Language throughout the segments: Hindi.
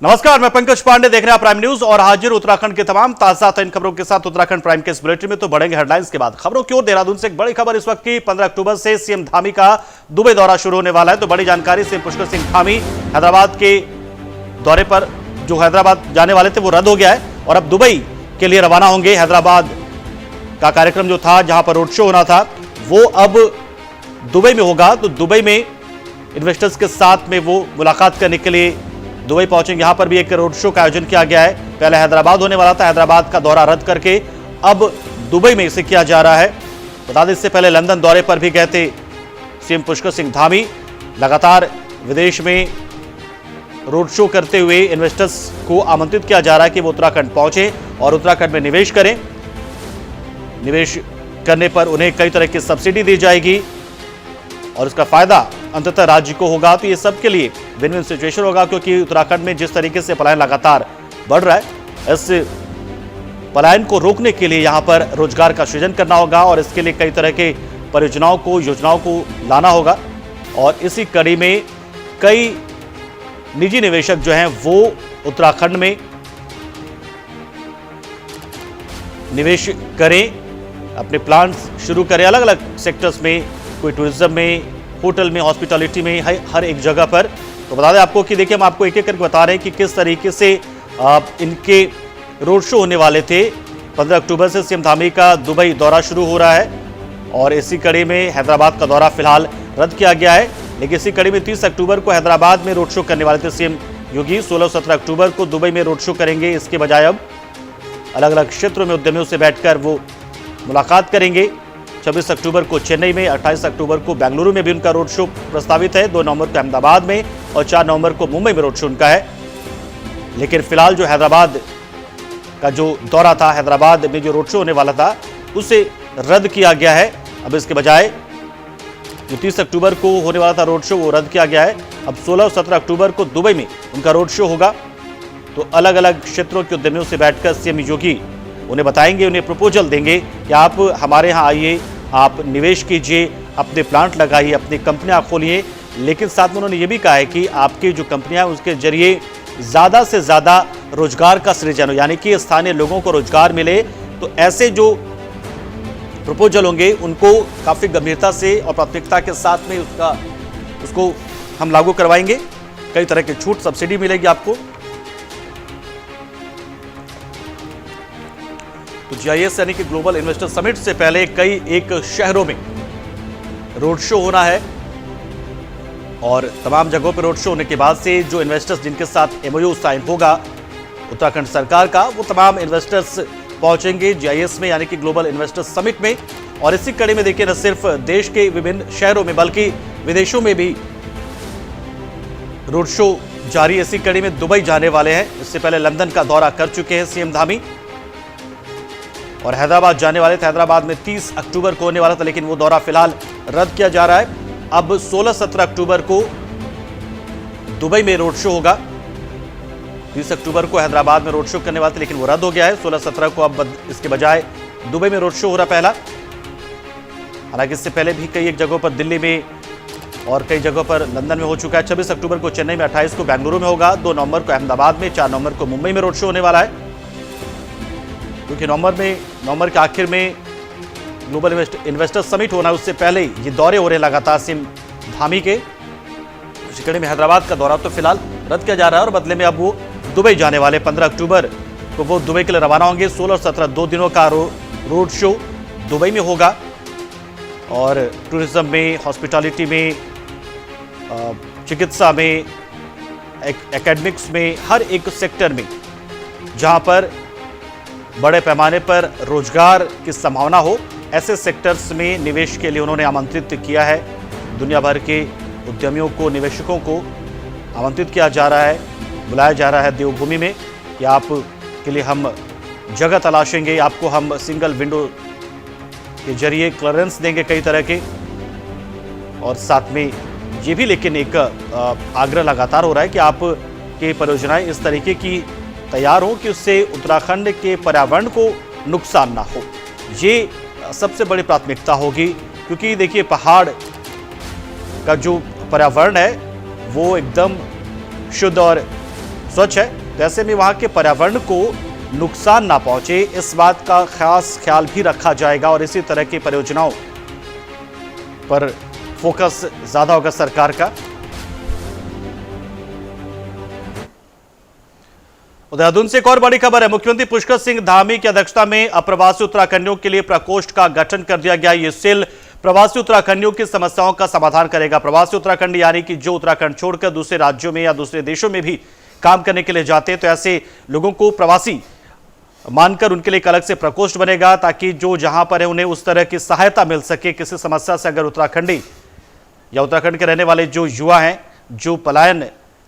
नमस्कार, मैं पंकज पांडे, देख रहे हैं प्राइम न्यूज और हाजिर उत्तराखंड के तमाम ताजा तरीन खबरों के साथ उत्तराखंड प्राइम के इस बुलेटिन में। तो बढ़ेंगे हेडलाइंस के बाद खबरों की ओर। देहरादून से एक बड़ी खबर इस वक्त की। 15 अक्टूबर से सीएम धामी का दुबई दौरा शुरू होने वाला है। तो बड़ी जानकारी से पुष्कर सिंह धामी हैदराबाद के दौरे पर जो हैदराबाद जाने वाले थे वो रद्द हो गया है और अब दुबई के लिए रवाना होंगे। हैदराबाद का कार्यक्रम जो था, जहां पर रोड शो होना था, वो अब दुबई में होगा। तो दुबई में इन्वेस्टर्स के साथ में वो मुलाकात करने के लिए दुबई पहुंचेंगे। यहां पर भी एक रोड शो का आयोजन किया गया है। पहले हैदराबाद होने वाला था, हैदराबाद का दौरा रद्द करके अब दुबई में इसे किया जा रहा है। बता दें, इससे पहले लंदन दौरे पर भी गए थे सीएम पुष्कर सिंह धामी। लगातार विदेश में रोड शो करते हुए इन्वेस्टर्स को आमंत्रित किया जा रहा है कि वो उत्तराखंड पहुंचे और उत्तराखंड में निवेश करें। निवेश करने पर उन्हें कई तरह की सब्सिडी दी जाएगी और इसका फायदा अंततः राज्य को होगा। तो ये सबके लिए विन विन सिचुएशन होगा, क्योंकि उत्तराखंड में जिस तरीके से पलायन लगातार बढ़ रहा है, इस पलायन को रोकने के लिए यहां पर रोजगार का सृजन करना होगा और इसके लिए कई तरह के परियोजनाओं को, योजनाओं को लाना होगा। और इसी कड़ी में कई निजी निवेशक जो हैं वो उत्तराखंड में निवेश करें, अपने प्लांट्स शुरू करें अलग अलग सेक्टर्स में, कोई टूरिज्म में, होटल में, हॉस्पिटैलिटी में, हर एक जगह पर। तो बता दें आपको कि देखिए, हम आपको एक एक करके बता रहे हैं कि किस तरीके से इनके रोड शो होने वाले थे। 15 अक्टूबर से सीएम धामी का दुबई दौरा शुरू हो रहा है और इसी कड़ी में हैदराबाद का दौरा फिलहाल रद्द किया गया है। लेकिन इसी कड़ी में 30 अक्टूबर को हैदराबाद में रोड शो करने वाले थे सीएम योगी। 16-17 अक्टूबर को दुबई में रोड शो करेंगे। इसके बजाय अब अलग अलग क्षेत्रों में उद्यमियों से बैठकर वो मुलाकात करेंगे। 26 अक्टूबर को चेन्नई में, 28 अक्टूबर को बेंगलुरु में भी उनका रोड शो प्रस्तावित है। 2 नवंबर को अहमदाबाद में और 4 नवंबर को मुंबई में रोड शो उनका है। लेकिन फिलहाल जो हैदराबाद का जो दौरा था, हैदराबाद में जो रोड शो होने वाला था, उसे रद्द किया गया है। अब इसके बजाय जो 30 अक्टूबर को होने वाला था रोड शो, वो रद्द किया गया है। अब 16 और 17 अक्टूबर को दुबई में उनका रोड शो होगा। तो अलग अलग क्षेत्रों के उद्यमियों से बैठकर सीएम योगी उन्हें बताएंगे, उन्हें प्रपोजल देंगे कि आप हमारे यहाँ आइए, आप निवेश कीजिए, अपने प्लांट लगाइए, अपनी कंपनियां खोलिए। लेकिन साथ में उन्होंने ये भी कहा है कि आपकी जो कंपनियां हैं उसके जरिए ज़्यादा से ज़्यादा रोजगार का सृजन हो, यानी कि स्थानीय लोगों को रोजगार मिले। तो ऐसे जो प्रपोजल होंगे उनको काफ़ी गंभीरता से और प्राथमिकता के साथ में उसको हम लागू करवाएंगे। कई तरह की छूट, सब्सिडी मिलेगी आपको। तो GIS यानी कि ग्लोबल इन्वेस्टर समिट से पहले कई एक शहरों में रोड शो होना है और तमाम जगहों पर रोड शो होने के बाद से जो इन्वेस्टर्स जिनके साथ MOU साइन होगा उत्तराखंड सरकार का, वो तमाम इन्वेस्टर्स पहुंचेंगे GIS में यानी कि ग्लोबल इन्वेस्टर समिट में। और इसी कड़ी में देखिए, न सिर्फ देश के विभिन्न शहरों में बल्कि विदेशों में भी रोड शो जारी। इसी कड़ी में दुबई जाने वाले हैं। इससे पहले लंदन का दौरा कर चुके हैं सीएम धामी और हैदराबाद जाने वाले थे। हैदराबाद में 30 अक्टूबर को होने वाला था, लेकिन वो दौरा फिलहाल रद्द किया जा रहा है। अब 16-17 अक्टूबर को दुबई में रोड शो होगा। 30 अक्टूबर को हैदराबाद में रोड शो करने वाले थे, लेकिन वो रद्द हो गया है। 16-17 को अब इसके बजाय दुबई में रोड शो हो रहा पहला। हालांकि इससे पहले भी कई एक जगहों पर दिल्ली में और कई जगहों पर लंदन में हो चुका है। 26 अक्टूबर को चेन्नई में, 28 को बेंगलुरु में होगा, 2 नवंबर को अहमदाबाद में, 4 नवंबर को मुंबई में रोड शो होने वाला है। क्योंकि नवंबर के आखिर में ग्लोबल इन्वेस्टर समिट होना है, उससे पहले ये दौरे हो रहे लगातार सीएम धामी के। इसी कड़ी में हैदराबाद का दौरा तो फिलहाल रद्द किया जा रहा है और बदले में अब वो दुबई जाने वाले। 15 अक्टूबर को वो दुबई के लिए रवाना होंगे। 16 और 17 2 दिनों का रोड शो दुबई में होगा और टूरिज्म में, हॉस्पिटैलिटी में, चिकित्सा में, एकेडमिक्स में, हर एक सेक्टर में जहां पर बड़े पैमाने पर रोजगार की संभावना हो, ऐसे सेक्टर्स में निवेश के लिए उन्होंने आमंत्रित किया है। दुनिया भर के उद्यमियों को, निवेशकों को आमंत्रित किया जा रहा है, बुलाया जा रहा है देवभूमि में कि आप के लिए हम जगह तलाशेंगे, आपको हम सिंगल विंडो के जरिए क्लियरेंस देंगे कई तरह के। और साथ में ये भी लेकिन एक आग्रह लगातार हो रहा है कि आप के परियोजनाएं इस तरीके की तैयार हो कि उससे उत्तराखंड के पर्यावरण को नुकसान ना हो। ये सबसे बड़ी प्राथमिकता होगी, क्योंकि देखिए पहाड़ का जो पर्यावरण है वो एकदम शुद्ध और स्वच्छ है, तो ऐसे में वहां के पर्यावरण को नुकसान ना पहुंचे, इस बात का खास ख्याल भी रखा जाएगा और इसी तरह की परियोजनाओं पर फोकस ज्यादा होगा सरकार का। देहरादून से एक और बड़ी खबर है। मुख्यमंत्री पुष्कर सिंह धामी की अध्यक्षता में अप्रवासी उत्तराखंडियों के लिए प्रकोष्ठ का गठन कर दिया गया। ये सेल प्रवासी उत्तराखंडियों की समस्याओं का समाधान करेगा। प्रवासी उत्तराखंडी यानी कि जो उत्तराखंड छोड़कर दूसरे राज्यों में या दूसरे देशों में भी काम करने के लिए जाते हैं, तो ऐसे लोगों को प्रवासी मानकर उनके लिए एक अलग से प्रकोष्ठ बनेगा, ताकि जो जहां पर है उन्हें उस तरह की सहायता मिल सके। किसी समस्या से अगर उत्तराखंडी या उत्तराखंड के रहने वाले जो युवा हैं, जो पलायन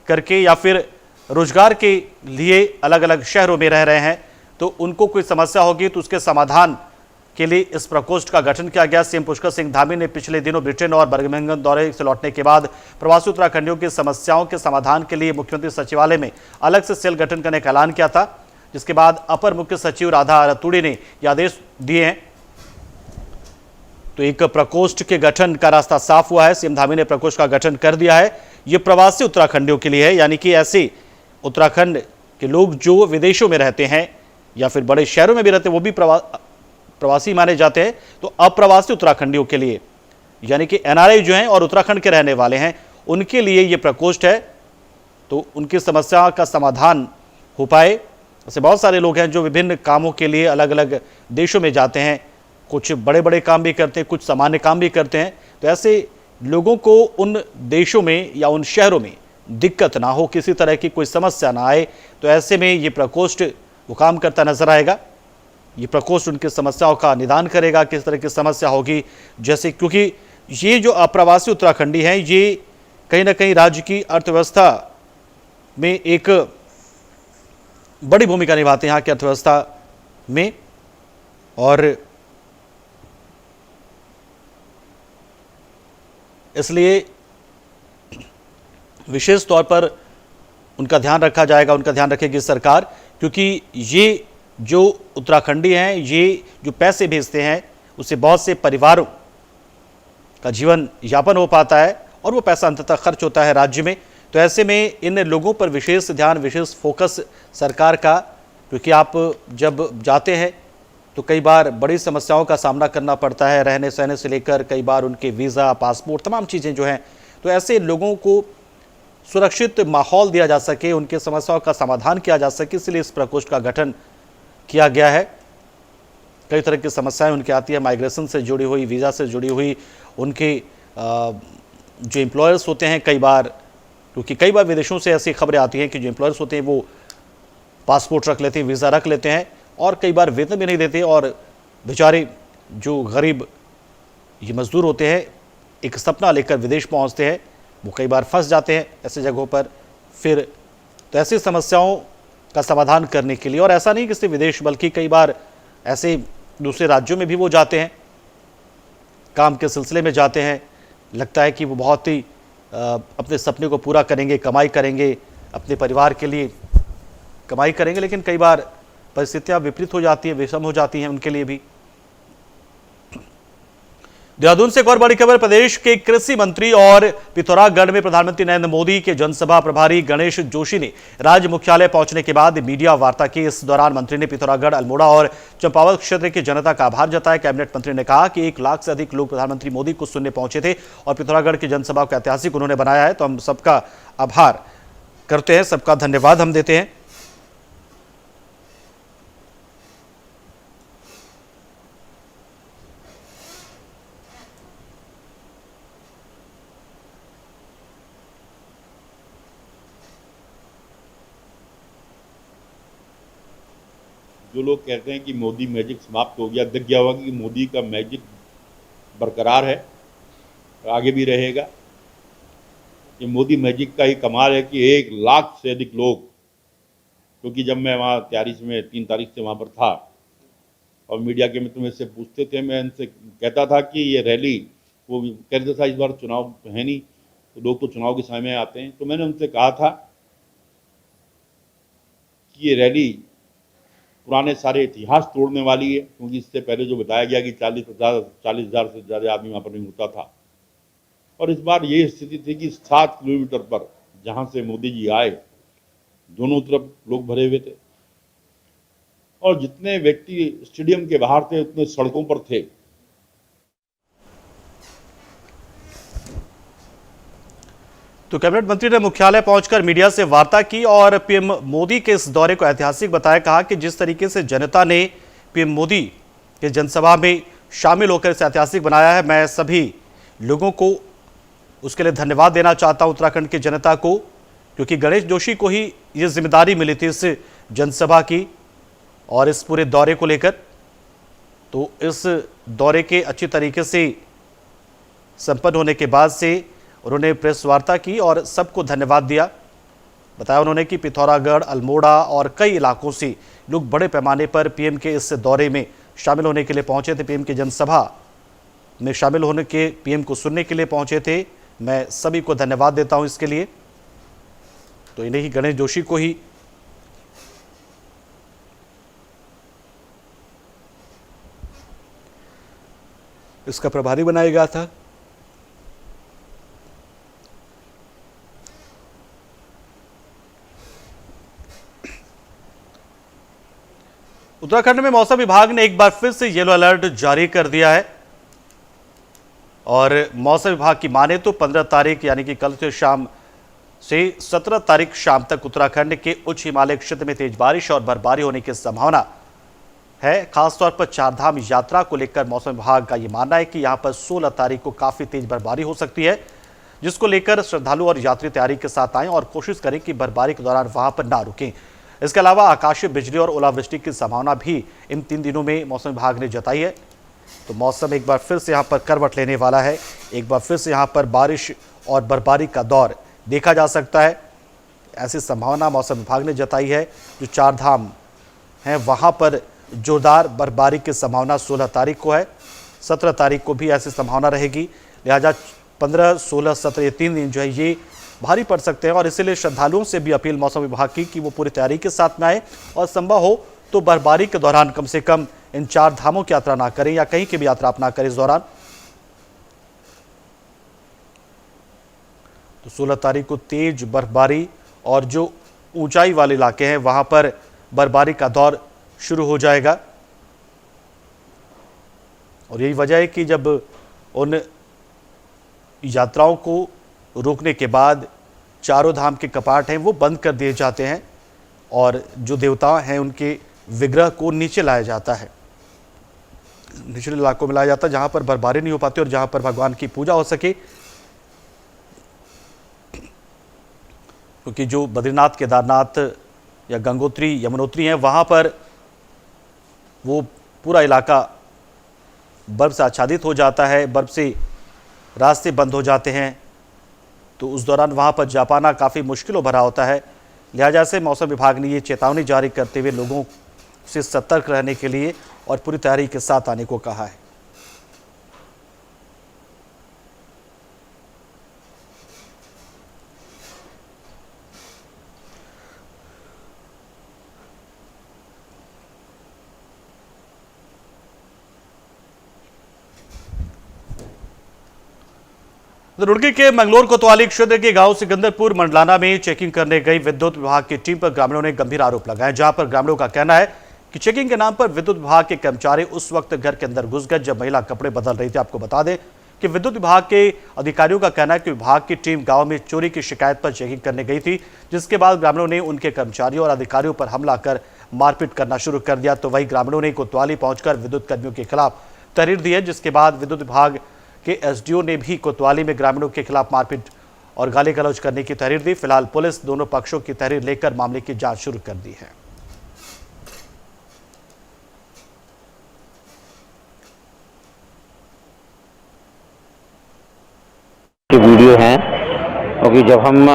करके या फिर रोजगार के लिए अलग अलग शहरों में रह रहे हैं, तो उनको कोई समस्या होगी तो उसके समाधान के लिए इस प्रकोष्ठ का गठन किया गया। सीएम पुष्कर सिंह धामी ने पिछले दिनों ब्रिटेन और बर्मिंघम दौरे से लौटने के बाद प्रवासी उत्तराखंडियों की समस्याओं के समाधान के लिए मुख्यमंत्री सचिवालय में अलग से सेल गठन करने का ऐलान किया था, जिसके बाद अपर मुख्य सचिव राधा रतूड़ी ने यह आदेश दिए हैं। तो एक प्रकोष्ठ के गठन का रास्ता साफ हुआ है। सीएम धामी ने प्रकोष्ठ का गठन कर दिया है। यह प्रवासी उत्तराखंडियों के लिए है, यानी कि ऐसे उत्तराखंड के लोग जो विदेशों में रहते हैं या फिर बड़े शहरों में भी रहते हैं, वो भी प्रवासी माने जाते हैं। तो अप्रवासी उत्तराखंडियों के लिए, यानी कि एनआरआई जो हैं और उत्तराखंड के रहने वाले हैं, उनके लिए ये प्रकोष्ठ है, तो उनकी समस्या का समाधान हो पाए। ऐसे बहुत सारे लोग हैं जो विभिन्न कामों के लिए अलग अलग देशों में जाते हैं, कुछ बड़े बड़े काम भी करते हैं, कुछ सामान्य काम भी करते हैं। तो ऐसे लोगों को उन देशों में या उन शहरों में दिक्कत ना हो, किसी तरह की कोई समस्या ना आए, तो ऐसे में ये प्रकोष्ठ वो काम करता नजर आएगा। ये प्रकोष्ठ उनकी समस्याओं का निदान करेगा, किस तरह की समस्या होगी, जैसे क्योंकि ये जो अप्रवासी उत्तराखंडी हैं, ये कहीं ना कहीं राज्य की अर्थव्यवस्था में एक बड़ी भूमिका निभाते हैं यहाँ की अर्थव्यवस्था में, और इसलिए विशेष तौर पर उनका ध्यान रखा जाएगा, उनका ध्यान रखेगी सरकार, क्योंकि ये जो उत्तराखंडी हैं, ये जो पैसे भेजते हैं, उससे बहुत से परिवारों का जीवन यापन हो पाता है और वो पैसा अंततः खर्च होता है राज्य में। तो ऐसे में इन लोगों पर विशेष ध्यान, विशेष फोकस सरकार का, क्योंकि आप जब जाते हैं तो कई बार बड़ी समस्याओं का सामना करना पड़ता है, रहने सहने से लेकर कई बार उनके वीज़ा, पासपोर्ट, तमाम चीज़ें जो हैं। तो ऐसे लोगों को सुरक्षित माहौल दिया जा सके, उनके समस्याओं का समाधान किया जा सके, इसलिए इस प्रकोष्ठ का गठन किया गया है। कई तरह की समस्याएं उनके आती है, माइग्रेशन से जुड़ी हुई, वीज़ा से जुड़ी हुई, उनके जो एम्प्लॉयर्स होते हैं कई बार, क्योंकि कई बार विदेशों से ऐसी खबरें आती हैं कि जो एम्प्लॉयर्स होते हैं वो पासपोर्ट रख लेते हैं, वीज़ा रख लेते हैं और कई बार वेतन भी नहीं देते, और बेचारे जो गरीब ये मजदूर होते हैं, एक सपना लेकर विदेश पहुँचते हैं, वो कई बार फंस जाते हैं ऐसे जगहों पर। फिर तो ऐसी समस्याओं का समाधान करने के लिए, और ऐसा नहीं कि सिर्फ विदेश, बल्कि कई बार ऐसे दूसरे राज्यों में भी वो जाते हैं, काम के सिलसिले में जाते हैं, लगता है कि वो बहुत ही अपने सपने को पूरा करेंगे, कमाई करेंगे, अपने परिवार के लिए कमाई करेंगे, लेकिन कई बार परिस्थितियां विपरीत हो जाती हैं, विषम हो जाती हैं उनके लिए भी। देहरादून से एक और बड़ी खबर, प्रदेश के कृषि मंत्री और पिथौरागढ़ में प्रधानमंत्री नरेंद्र मोदी के जनसभा प्रभारी गणेश जोशी ने राज्य मुख्यालय पहुंचने के बाद मीडिया वार्ता की। इस दौरान मंत्री ने पिथौरागढ़, अल्मोड़ा और चंपावत क्षेत्र की जनता का आभार जताया। कैबिनेट मंत्री ने कहा कि 1 लाख से अधिक लोग प्रधानमंत्री मोदी को सुनने पहुंचे थे और पिथौरागढ़ की जनसभा को ऐतिहासिक उन्होंने बनाया है। तो हम सबका आभार करते हैं, सबका धन्यवाद हम देते हैं। जो लोग कहते हैं कि मोदी मैजिक समाप्त हो गया, दिख गया होगा कि मोदी का मैजिक बरकरार है, आगे भी रहेगा। ये मोदी मैजिक का ही कमाल है कि 1 लाख से अधिक लोग, क्योंकि जब मैं वहाँ तैयारी में 3 तारीख से वहाँ पर था और मीडिया के मित्र मुझसे पूछते थे, मैं उनसे कहता था कि ये रैली, वो कहते था इस बार चुनाव है नहीं, तो लोग तो चुनाव के समय में आते हैं। तो मैंने उनसे कहा था कि ये रैली पुराने सारे इतिहास तोड़ने वाली है, क्योंकि इससे पहले जो बताया गया कि 40,000 से ज़्यादा आदमी वहाँ पर नहीं होता था, और इस बार ये स्थिति थी कि 7 किलोमीटर पर जहाँ से मोदी जी आए दोनों तरफ लोग भरे हुए थे और जितने व्यक्ति स्टेडियम के बाहर थे उतने सड़कों पर थे। तो कैबिनेट मंत्री ने मुख्यालय पहुंचकर मीडिया से वार्ता की और पीएम मोदी के इस दौरे को ऐतिहासिक बताया। कहा कि जिस तरीके से जनता ने पीएम मोदी के जनसभा में शामिल होकर इसे ऐतिहासिक बनाया है, मैं सभी लोगों को उसके लिए धन्यवाद देना चाहता हूं, उत्तराखंड की जनता को, क्योंकि गणेश जोशी को ही ये जिम्मेदारी मिली थी इस जनसभा की और इस पूरे दौरे को लेकर। तो इस दौरे के अच्छी तरीके से संपन्न होने के बाद से उन्होंने प्रेस वार्ता की और सबको धन्यवाद दिया। बताया उन्होंने कि पिथौरागढ़, अल्मोड़ा और कई इलाकों से लोग बड़े पैमाने पर पीएम के इस दौरे में शामिल होने के लिए पहुंचे थे, पीएम की जनसभा में शामिल होने के, पीएम को सुनने के लिए पहुंचे थे। मैं सभी को धन्यवाद देता हूं इसके लिए। तो इन्हें ही गणेश जोशी को ही इसका प्रभारी बनाया गया था। उत्तराखंड में मौसम विभाग ने एक बार फिर से येलो अलर्ट जारी कर दिया है और मौसम विभाग की माने तो 15 तारीख यानी कि कल से शाम से 17 तारीख शाम तक उत्तराखंड के उच्च हिमालय क्षेत्र में तेज बारिश और बर्फबारी होने की संभावना है। खासतौर पर चारधाम यात्रा को लेकर मौसम विभाग का यह मानना है कि यहां पर 16 तारीख को काफी तेज बर्फबारी हो सकती है, जिसको लेकर श्रद्धालु और यात्री तैयारी के साथ आएं और कोशिश करें कि बर्फबारी के दौरान वहां पर ना रुकें। इसके अलावा आकाशीय बिजली और ओलावृष्टि की संभावना भी इन 3 दिनों में मौसम विभाग ने जताई है। तो मौसम एक बार फिर से यहाँ पर करवट लेने वाला है। एक बार फिर से यहाँ पर बारिश और बर्फबारी का दौर देखा जा सकता है, ऐसी संभावना मौसम विभाग ने जताई है। जो 4 धाम हैं वहाँ पर जोरदार बर्फबारी की संभावना 16 तारीख को है, 17 तारीख को भी ऐसी संभावना रहेगी। लिहाजा 15, 16, 17 ये 3 दिन जो है ये भारी पड़ सकते हैं और इसीलिए श्रद्धालुओं से भी अपील मौसम विभाग की कि वो पूरी तैयारी के साथ में आए और संभव हो तो बर्फबारी के दौरान कम से कम इन 4 धामों की यात्रा ना करें या कहीं की भी यात्रा अपना करें इस दौरान। तो 16 तारीख को तेज बर्फबारी और जो ऊंचाई वाले इलाके हैं वहां पर बर्फबारी का दौर शुरू हो जाएगा और यही वजह है कि जब उन यात्राओं को रोकने के बाद चारों धाम के कपाट हैं वो बंद कर दिए जाते हैं और जो देवता हैं उनके विग्रह को नीचे लाया जाता है, निचले इलाकों में लाया जाता है जहां पर बर्फबारी नहीं हो पाती और जहां पर भगवान की पूजा हो सके। क्योंकि जो बद्रीनाथ, केदारनाथ या गंगोत्री, यमुनोत्री हैं वहां पर वो पूरा इलाका बर्फ से आच्छादित हो जाता है, बर्फ से रास्ते बंद हो जाते हैं, तो उस दौरान वहां पर जा पाना काफ़ी मुश्किल भरा होता है। लिहाजा से मौसम विभाग ने ये चेतावनी जारी करते हुए लोगों से सतर्क रहने के लिए और पूरी तैयारी के साथ आने को कहा है। रुड़की के मंगलोर कोतवाली क्षेत्र के गांव सिकंदरपुर मंडलाना में चेकिंग करने गई विद्युत विभाग की टीम पर ग्रामीणों ने गंभीर आरोप लगाए, जहां पर ग्रामीणों का कहना है कि चेकिंग के नाम पर विद्युत विभाग के कर्मचारी उस वक्त घर के अंदर घुस गए जब महिला कपड़े बदल रही थी। आपको बता दें कि विद्युत विभाग के अधिकारियों का कहना है कि विभाग की टीम गांव में चोरी की शिकायत पर चेकिंग करने गई थी, जिसके बाद ग्रामीणों ने उनके कर्मचारियों और अधिकारियों पर हमला कर मारपीट करना शुरू कर दिया। तो वहीं ग्रामीणों ने कोतवाली पहुंचकर विद्युत कर्मियों के खिलाफ तहरीर दी है, जिसके बाद विद्युत विभाग के एसडीओ ने भी कोतवाली में ग्रामीणों के खिलाफ मारपीट और गाली गलौज करने की तहरीर दी। फिलहाल पुलिस दोनों पक्षों की तहरीर लेकर मामले की जांच शुरू कर दी है। वीडियो हैं क्योंकि जब हम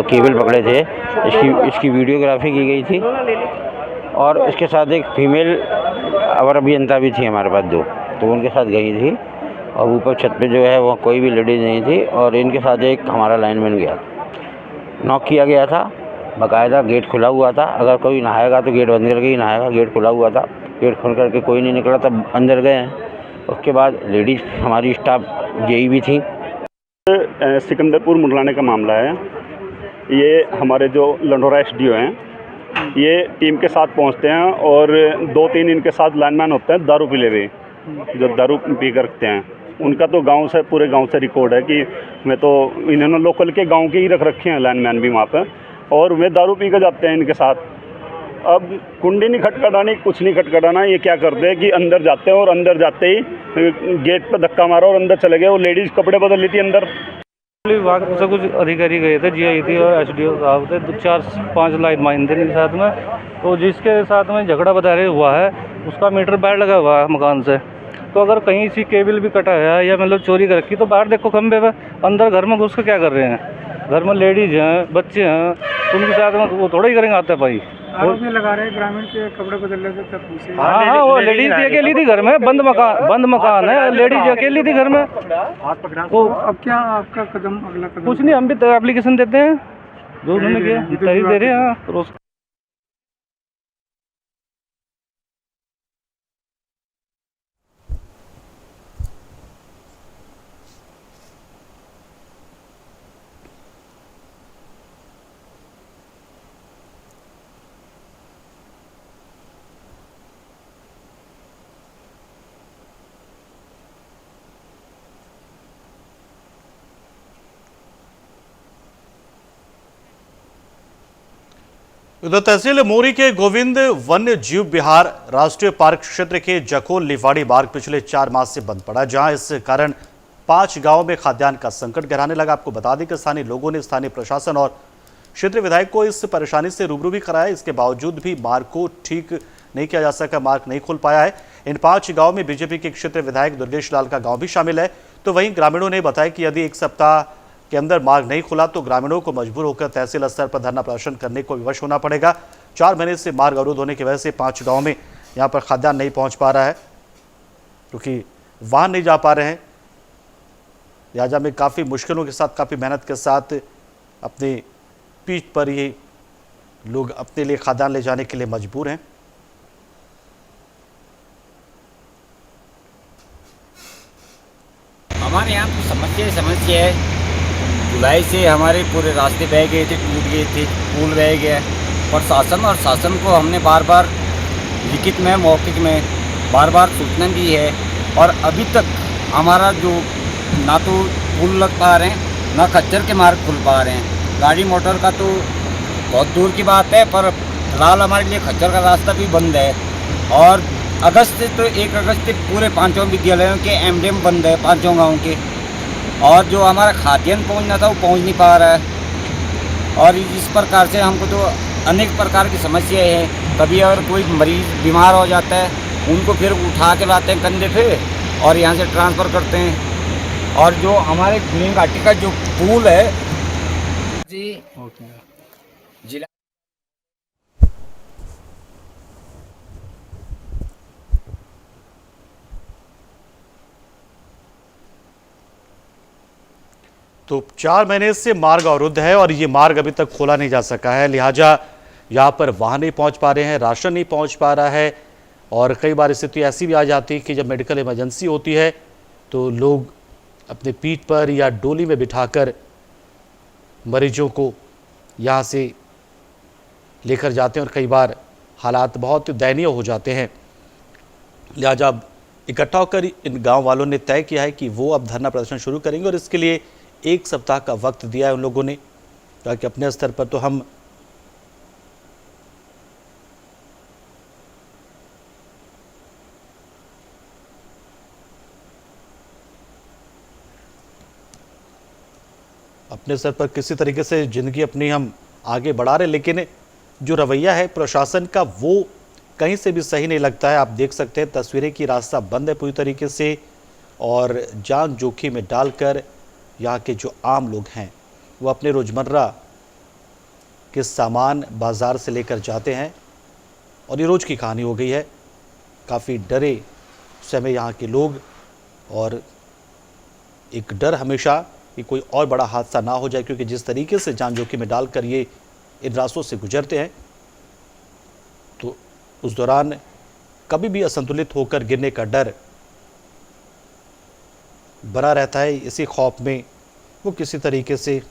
केबल पकड़े थे इसकी वीडियोग्राफी की गई थी और इसके साथ एक फीमेल अवर अभियंता भी थी हमारे पास 2, तो उनके साथ गई थी और ऊपर छत पे जो है वहाँ कोई भी लेडीज़ नहीं थी और इनके साथ एक हमारा लाइनमैन गया, नॉक किया गया था, बाकायदा गेट खुला हुआ था, अगर कोई नहाएगा तो गेट बंद करके ही नहाएगा, गेट खुला हुआ था, गेट खोल करके कोई नहीं निकला तब अंदर गए हैं। उसके बाद लेडीज़ हमारी स्टाफ जेई भी थी। सिकंदरपुर मंडलाने का मामला है ये हमारे जो लंडोरा एसडीओ हैं, ये टीम के साथ पहुंचते हैं और 2-3 इनके साथ लाइनमैन होते हैं दारू पी ले हुए, जो दारू पी कर रखते हैं। उनका तो गांव से, पूरे गांव से रिकॉर्ड है कि मैं तो, इन्होंने लोकल के गांव के ही रख रखे हैं लाइनमैन भी वहाँ पर, और वे दारू पी कर जाते हैं इनके साथ। अब कुंडी नहीं खटखटानी, कुछ नहीं खटखटाना, ये क्या करते हैं कि अंदर जाते हैं और अंदर जाते ही गेट पर धक्का मारा और अंदर चले गए। वो लेडीज़ कपड़े बदल ली थी अंदर। विभाग से कुछ अधिकारी गए थे, जीआई थी और एसडीओ साहब थे, 4-5 लाइनमैन थे इनके साथ में। तो जिसके साथ में झगड़ा बता हुआ है, उसका मीटर बाहर लगा हुआ है मकान से। तो अगर कहीं सी केबल भी कटा है या मतलब चोरी कर रखी, तो बाहर देखो खंबे पे, अंदर घर में घुस कर क्या कर रहे हैं। घर में लेडीज़ हैं, बच्चे हैं, उनके साथ में वो थोड़ा ही करेंगे आते भाई। आरोप ये लगा रहे हैं ग्रामीण के कपड़े बदल रहे थे तब पूछे। हाँ, वो लेडीज अकेली थी घर में, बंद मकान है, लेडीज अकेली थी घर में। तो अब क्या आपका कदम, अगला कदम? कुछ नहीं, हम भी एप्लीकेशन देते हैं जो उन्होंने किया, तहरीर दे रहे हैं रोज। उधर तहसील मोरी के गोविंद वन्य जीव विहार राष्ट्रीय पार्क क्षेत्र के जखोल लिवाड़ी मार्ग पिछले 4 माह से बंद पड़ा, जहां इस कारण 5 गांवों में खाद्यान्न का संकट गहराने लगा। आपको बता दें कि स्थानीय लोगों ने स्थानीय प्रशासन और क्षेत्रीय विधायक को इस परेशानी से रूबरू भी कराया। इसके बावजूद भी मार्ग को ठीक नहीं किया जा सका, मार्ग नहीं खुल पाया है। इन 5 गाँव में बीजेपी के क्षेत्रीय विधायक दुर्गेश लाल का गाँव भी शामिल है। तो वहीं ग्रामीणों ने बताया कि यदि 1 सप्ताह के अंदर मार्ग नहीं खुला तो ग्रामीणों को मजबूर होकर तहसील स्तर पर धरना प्रदर्शन करने को विवश होना पड़ेगा। 4 महीने से मार्ग अवरुद्ध होने की वजह से 5 गांव में यहां पर खाद्यान्न नहीं पहुंच पा रहा है, क्योंकि वाहन नहीं जा पा रहे हैं। लिहाजा में काफ़ी मुश्किलों के साथ, काफ़ी मेहनत के साथ अपनी पीठ पर ये लोग अपने लिए खाद्यान्न ले जाने के लिए मजबूर हैं। हमारे यहाँ तो समस्या है। जुलाई से हमारे पूरे रास्ते बह गए थे, टूट गए थे, पुल बह गया। प्रशासन और शासन को हमने बार बार लिखित में, मौखिक में बार बार सूचना दी है, और अभी तक हमारा जो ना तो पुल लग पा रहे हैं, ना खच्चर के मार्ग खुल पा रहे हैं। गाड़ी मोटर का तो बहुत दूर की बात है, पर फिलहाल हमारे लिए खच्चर का रास्ता भी बंद है। और अगस्त से, तो 1 अगस्त से पूरे 5 विद्यालयों के एमडीएम बंद है, 5 गाँव के। और जो हमारा खाद्यान्न पहुंचना था वो पहुंच नहीं पा रहा है। और इस प्रकार से हमको तो अनेक प्रकार की समस्याएं हैं। कभी अगर कोई मरीज़ बीमार हो जाता है, उनको फिर उठा के लाते हैं कंधे पे और यहाँ से ट्रांसफ़र करते हैं। और जो हमारे गुलिंग घाटी का जो पुल है जी, जिला तो 4 महीने से मार्ग अवरुद्ध है और ये मार्ग अभी तक खोला नहीं जा सका है। लिहाजा यहाँ पर वाहन नहीं पहुँच पा रहे हैं, राशन नहीं पहुँच पा रहा है। और कई बार स्थिति ऐसी भी आ जाती है कि जब मेडिकल इमरजेंसी होती है तो लोग अपने पीठ पर या डोली में बिठाकर मरीजों को यहाँ से लेकर जाते हैं और कई बार हालात बहुत दयनीय हो जाते हैं। लिहाजा अब इकट्ठा होकर इन गाँव वालों ने तय किया है कि वो अब धरना प्रदर्शन शुरू करेंगे और इसके लिए 1 सप्ताह का वक्त दिया है उन लोगों ने, ताकि अपने स्तर पर तो हम अपने स्तर पर किसी तरीके से ज़िंदगी अपनी हम आगे बढ़ा रहे, लेकिन जो रवैया है प्रशासन का वो कहीं से भी सही नहीं लगता है। आप देख सकते हैं तस्वीरें की रास्ता बंद है पूरी तरीके से और जान जोखिम में डालकर यहाँ के जो आम लोग हैं वो अपने रोज़मर्रा के सामान बाज़ार से लेकर जाते हैं और ये रोज़ की कहानी हो गई है। काफ़ी डरे समय यहाँ के लोग और एक डर हमेशा कि कोई और बड़ा हादसा ना हो जाए, क्योंकि जिस तरीके से जान जोखिम में डालकर ये इन रास्तों से गुजरते हैं तो उस दौरान कभी भी असंतुलित होकर गिरने का डर बना रहता है। इसी खौफ में वो किसी तरीके से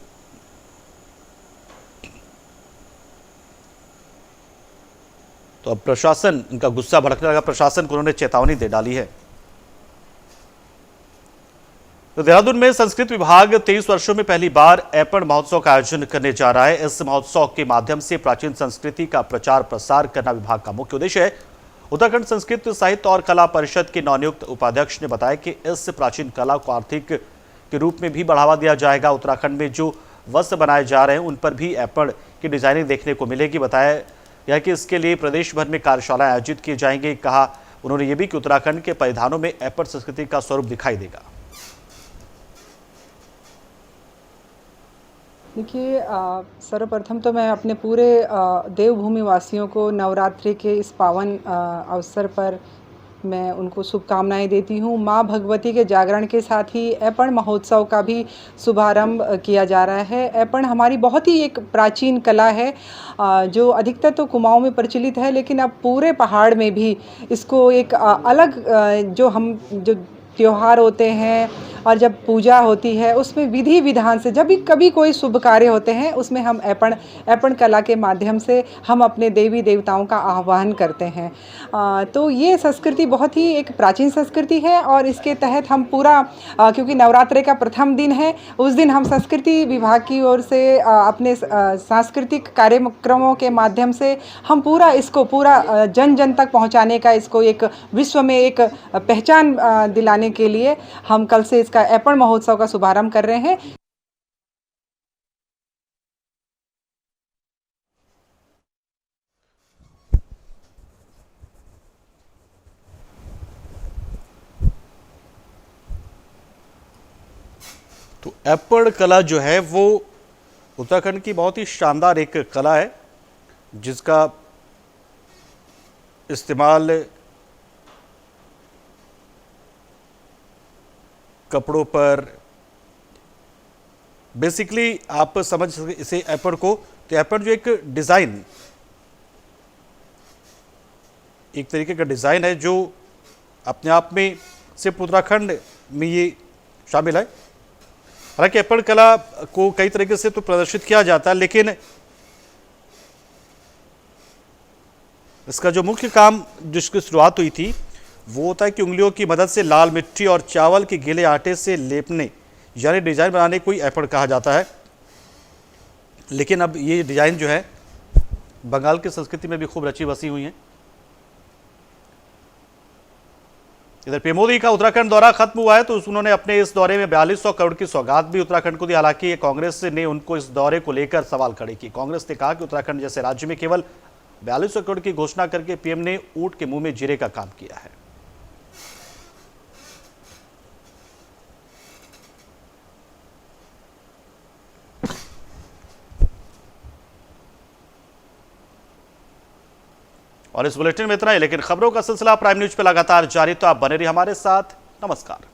तो अब प्रशासन, इनका गुस्सा भड़कने लगा, प्रशासन को उन्होंने चेतावनी दे डाली है। तो देहरादून में संस्कृत विभाग 23 वर्षों में पहली बार ऐपण महोत्सव का आयोजन करने जा रहा है। इस महोत्सव के माध्यम से प्राचीन संस्कृति का प्रचार प्रसार करना विभाग का मुख्य उद्देश्य है। उत्तराखंड संस्कृत साहित्य और कला परिषद के नवनियुक्त उपाध्यक्ष ने बताया कि इस प्राचीन कला को आर्थिक के रूप में भी बढ़ावा दिया जाएगा। उत्तराखंड में जो वस्त्र बनाए जा रहे हैं उन पर भी ऐपण की डिजाइनिंग देखने को मिलेगी। बताया गया कि इसके लिए प्रदेश भर में कार्यशालाएं आयोजित की जाएंगी। कहा उन्होंने ये भी कि उत्तराखंड के परिधानों में ऐपण संस्कृति का स्वरूप दिखाई देगा। देखिए, सर्वप्रथम तो मैं अपने पूरे देवभूमि वासियों को नवरात्रि के इस पावन अवसर पर मैं उनको शुभकामनाएं देती हूँ। माँ भगवती के जागरण के साथ ही ऐपण महोत्सव का भी शुभारंभ किया जा रहा है। ऐपण हमारी बहुत ही एक प्राचीन कला है जो अधिकतर तो कुमाऊं में प्रचलित है, लेकिन अब पूरे पहाड़ में भी इसको एक अलग जो त्योहार होते हैं और जब पूजा होती है उसमें विधि विधान से जब भी कभी कोई शुभ कार्य होते हैं उसमें हम ऐपण कला के माध्यम से हम अपने देवी देवताओं का आह्वान करते हैं। तो ये संस्कृति बहुत ही एक प्राचीन संस्कृति है और इसके तहत हम पूरा क्योंकि नवरात्रि का प्रथम दिन है, उस दिन हम संस्कृति विभाग की ओर से अपने सांस्कृतिक कार्यक्रमों के माध्यम से हम इसको पूरा जन जन तक पहुँचाने का, इसको एक विश्व में एक पहचान दिलाने के लिए हम कल से इसका ऐपण महोत्सव का शुभारंभ कर रहे हैं। तो ऐपण कला जो है वो उत्तराखंड की बहुत ही शानदार एक कला है जिसका इस्तेमाल कपड़ों पर बेसिकली आप समझ सकते इसे ऐपण को। तो ऐपण जो एक डिज़ाइन, एक तरीके का डिज़ाइन है जो अपने आप में सिर्फ उत्तराखंड में ये शामिल है। हालांकि ऐपण कला को कई तरीके से तो प्रदर्शित किया जाता है, लेकिन इसका जो मुख्य काम जिसकी शुरुआत हुई थी वो होता है कि उंगलियों की मदद से लाल मिट्टी और चावल के गीले आटे से लेपने यानी डिजाइन बनाने को ही ऐपण कहा जाता है। लेकिन अब ये डिजाइन जो है बंगाल की संस्कृति में भी खूब रची बसी हुई है। इधर पीएम मोदी का उत्तराखंड दौरा खत्म हुआ है तो उन्होंने अपने इस दौरे में 4200 करोड़ की सौगात भी उत्तराखंड को दी। हालांकि कांग्रेस ने उनको इस दौरे को लेकर सवाल खड़े किए। कांग्रेस ने कहा कि उत्तराखंड जैसे राज्य में केवल 4200 करोड़ की घोषणा करके पीएम ने ऊंट के मुंह में जीरे का काम किया है। और इस बुलेटिन में इतना ही, लेकिन खबरों का सिलसिला प्राइम न्यूज पे लगातार जारी, तो आप बने रहिए हमारे साथ। नमस्कार।